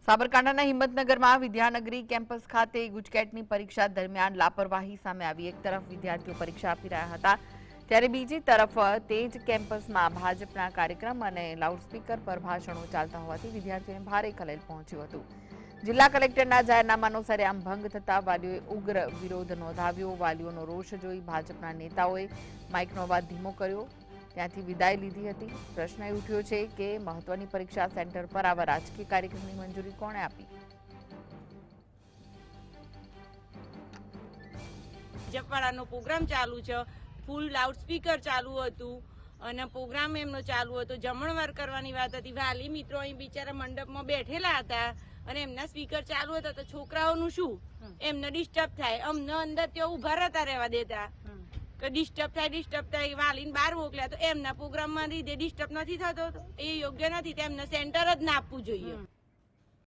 સાબરકાંઠાના હિંમતનગરમાં વિદ્યાનગરી કેમ્પસ ખાતે ગુજકેટની પરીક્ષા દરમિયાન લાપરવાહી સામે આવી। એક તરફ વિદ્યાર્થીઓ પરીક્ષા આપી રહ્યા હતા ત્યારે બીજી તરફ તે જ કેમ્પસમાં ભાજપના કાર્યક્રમ અને લાઉડસ્પીકર પર ભાષણો ચાલતા હોવાથી વિદ્યાર્થીઓને ભારે ખલેલ પહોંચ્યું હતું। જિલ્લા કલેક્ટરના જાહેરનામાનો સરેઆમ ભંગ થતા વાલીઓએ ઉગ્ર વિરોધ નોંધાવ્યો। વાલીઓનો રોષ જોઈ ભાજપના નેતાઓએ માઇકનો અવાજ ધીમો કર્યો, ત્યાંથી વિદાય લીધી હતી। પ્રશ્ન એ ઉઠ્યો છે કે મહત્વની પરીક્ષા સેન્ટર પર આવા રાજકીય કાર્યક્રમની મંજૂરી કોણે આપી? જપવાડાનો પ્રોગ્રામ ચાલુ છે, ફૂલ લાઉડસ્પીકર ચાલુ હતું અને પ્રોગ્રામ એમનો ચાલુ હતો, જમણવાર કરવાની વાત હતી। વાલી મિત્રો અહીં બિચારા મંડપમાં બેઠેલા હતા અને એમના સ્પીકર ચાલુ હતા તો છોકરાઓનું શું, એમને ડિસ્ટર્બ થાય, અમને અંદર ત્યાં ઉભા રહેતા રહેવા દેતા કે ડિસ્ટર્બ થાય, વાલીને બહાર મોકલ્યા તો એમના પ્રોગ્રામમાં લીધે ડિસ્ટર્બ નથી થતો, એ યોગ્ય નથી, તેમને સેન્ટર જ ના આપવું જોઈએ।